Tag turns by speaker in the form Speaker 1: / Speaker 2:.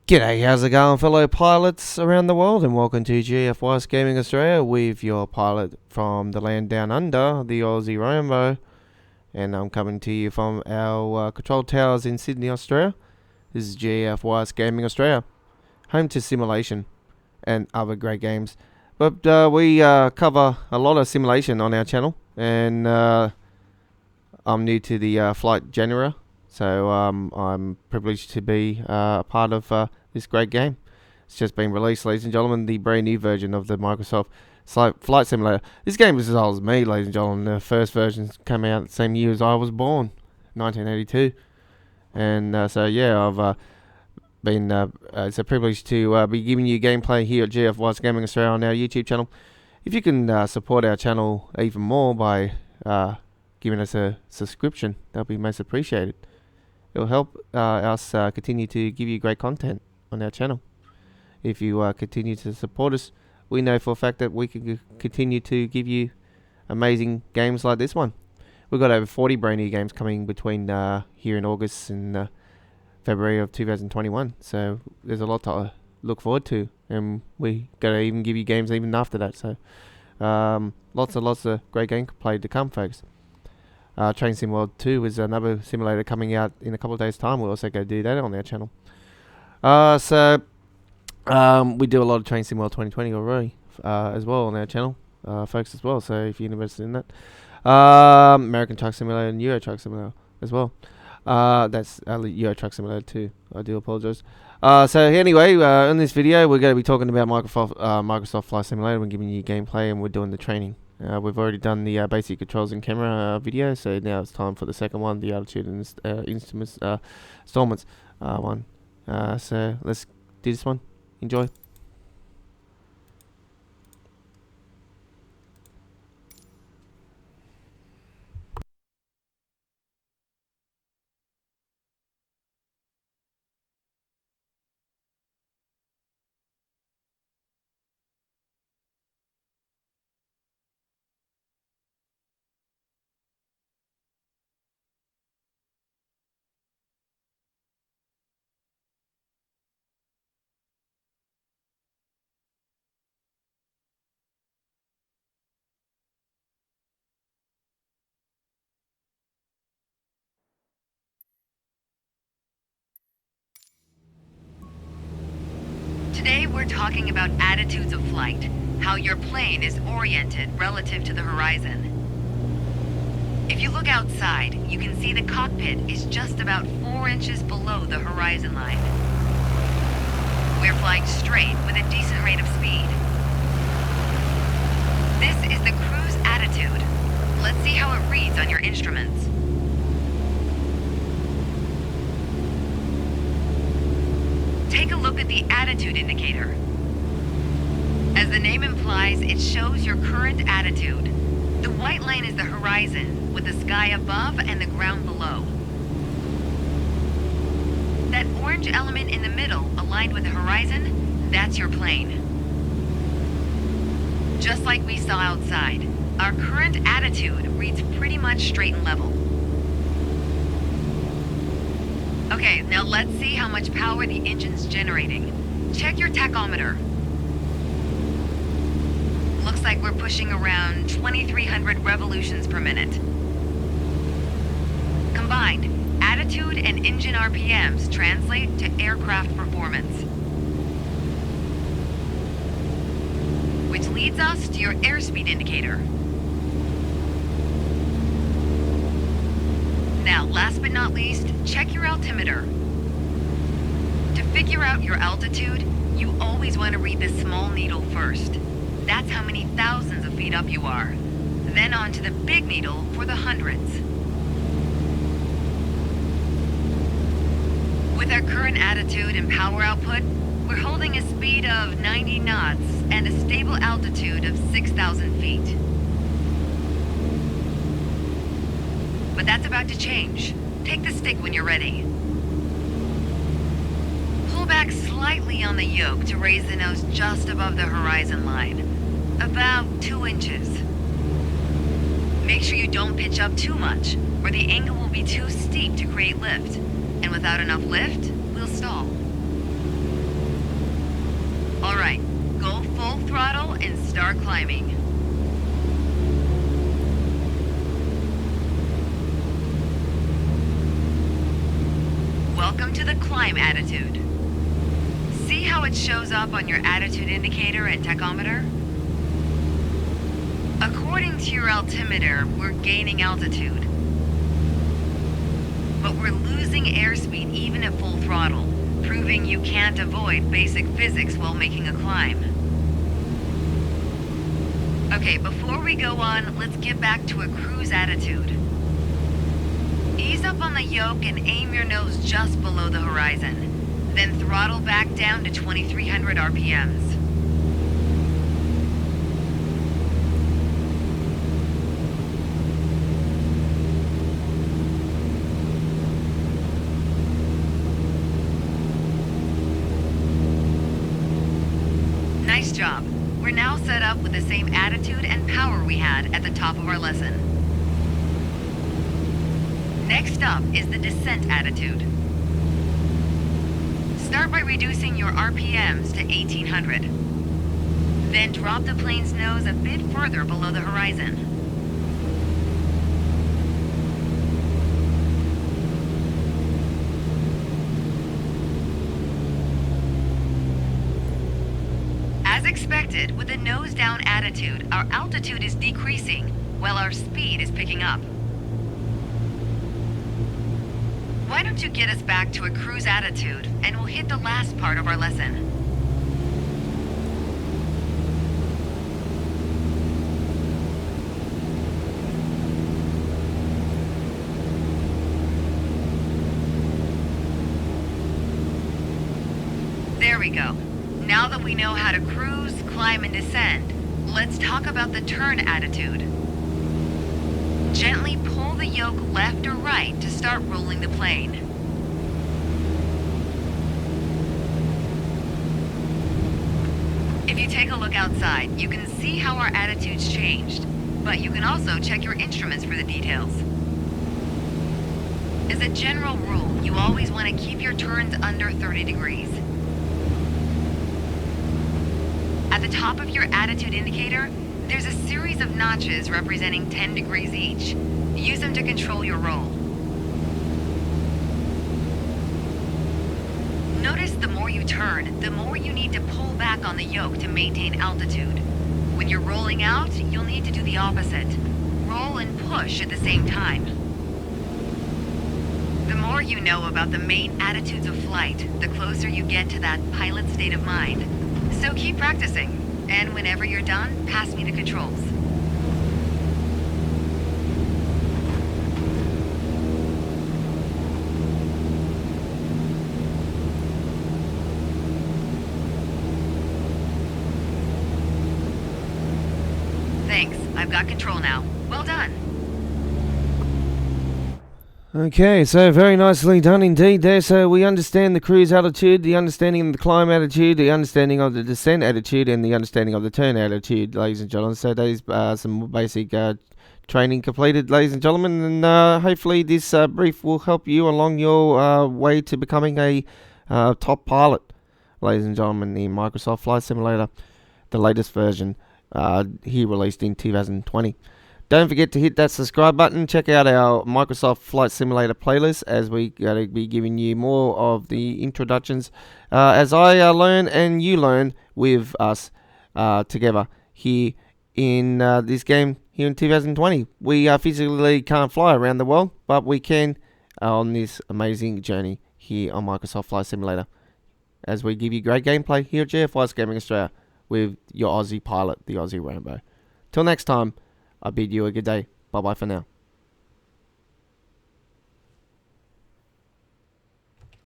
Speaker 1: G'day, how's it going, fellow pilots around the world, and welcome to GFY's Gaming Australia with your pilot from the land down under, the Aussie Rainbow, and I'm coming to you from our control towers in Sydney, Australia. This is GFY's Gaming Australia, home to simulation and other great games. But we cover a lot of simulation on our channel, and I'm new to the flight genre, so I'm privileged to be a part of this great game. It's just been released, ladies and gentlemen, the brand new version of the Microsoft Flight Simulator. This game is as old as me, ladies and gentlemen. The first version came out the same year as I was born, 1982. And so yeah, I've been it's a privilege to be giving you gameplay here at GFY's Gaming Australia on our YouTube channel. If you can support our channel even more by giving us a subscription, that'll be most appreciated. It'll help us continue to give you great content on our channel. If you continue to support us, we know for a fact that we can continue to give you amazing games like this one. We've got over 40 brand new games coming between here in August and February of 2021, so there's a lot to look forward to, and we gotta even give you games even after that. So lots of great gameplay to come, folks. Train Sim World 2 is another simulator coming out in a couple of days' time. We'll also go do that on our channel. So we do a lot of Train Sim World 2020 already as well on our channel, folks, as well. So if you're interested in that, American Truck Simulator and Euro Truck Simulator as well. That's Euro Truck Simulator 2. I do apologize. So anyway, in this video, we're going to be talking about Microsoft Flight Simulator. We're giving you gameplay, and we're doing the training. We've already done the basic controls and camera video, so now it's time for the second one, the altitude and instruments installments one. So let's do this one. Enjoy.
Speaker 2: Today we're talking about attitudes of flight, how your plane is oriented relative to the horizon. If you look outside, you can see the cockpit is just about 4 inches below the horizon line. We're flying straight with a decent rate of speed. This is the cruise attitude. Let's see how it reads on your instruments. Take a look at the attitude indicator. As the name implies, it shows your current attitude. The white line is the horizon, with the sky above and the ground below. That orange element in the middle, aligned with the horizon, that's your plane. Just like we saw outside, our current attitude reads pretty much straight and level. Okay, now let's see how much power the engine's generating. Check your tachometer. Looks like we're pushing around 2,300 revolutions per minute. Combined, attitude and engine RPMs translate to aircraft performance. Which leads us to your airspeed indicator. Now, last but not least, check your altimeter. To figure out your altitude, you always want to read the small needle first. That's how many thousands of feet up you are. Then on to the big needle for the hundreds. With our current attitude and power output, we're holding a speed of 90 knots and a stable altitude of 6,000 feet. But that's about to change. Take the stick when you're ready. Pull back slightly on the yoke to raise the nose just above the horizon line. About 2 inches. Make sure you don't pitch up too much, or the angle will be too steep to create lift. And without enough lift, we'll stall. Alright, go full throttle and start climbing. Welcome to the climb attitude. See how it shows up on your attitude indicator and tachometer? According to your altimeter, we're gaining altitude. But we're losing airspeed even at full throttle, proving you can't avoid basic physics while making a climb. Okay, before we go on, let's get back to a cruise attitude. Ease up on the yoke and aim your nose just below the horizon. Then throttle back down to 2300 RPMs. Nice job. We're now set up with the same attitude and power we had at the top of our lesson. Next up is the descent attitude. Start by reducing your RPMs to 1800. Then drop the plane's nose a bit further below the horizon. As expected, with a nose-down attitude, our altitude is decreasing, while our speed is picking up. Why don't you get us back to a cruise attitude, and we'll hit the last part of our lesson. There we go. Now that we know how to cruise, climb, and descend, let's talk about the turn attitude. Gently pull the yoke left or right to start rolling the plane. If you take a look outside, you can see how our attitude's changed, but you can also check your instruments for the details. As a general rule, you always want to keep your turns under 30 degrees. At the top of your attitude indicator, there's a series of notches representing 10 degrees each. Use them to control your roll. Notice the more you turn, the more you need to pull back on the yoke to maintain altitude. When you're rolling out, you'll need to do the opposite. Roll and push at the same time. The more you know about the main attitudes of flight, the closer you get to that pilot state of mind. So keep practicing, and whenever you're done, pass me the controls. Thanks, I've got control now. Well done.
Speaker 1: Okay, so very nicely done indeed there. So we understand the cruise attitude, the understanding of the climb attitude, the understanding of the descent attitude, and the understanding of the turn attitude, ladies and gentlemen. So that is some basic training completed, ladies and gentlemen. And hopefully this brief will help you along your way to becoming a top pilot, ladies and gentlemen, in Microsoft Flight Simulator, the latest version here released in 2020. Don't forget to hit that subscribe button. Check out our Microsoft Flight Simulator playlist as we going to be giving you more of the introductions as I learn and you learn with us together here in this game here in 2020. We physically can't fly around the world, but we can on this amazing journey here on Microsoft Flight Simulator as we give you great gameplay here at GF Gaming Australia with your Aussie pilot, the Aussie Rambo. Till next time, I bid you a good day. Bye-bye for now.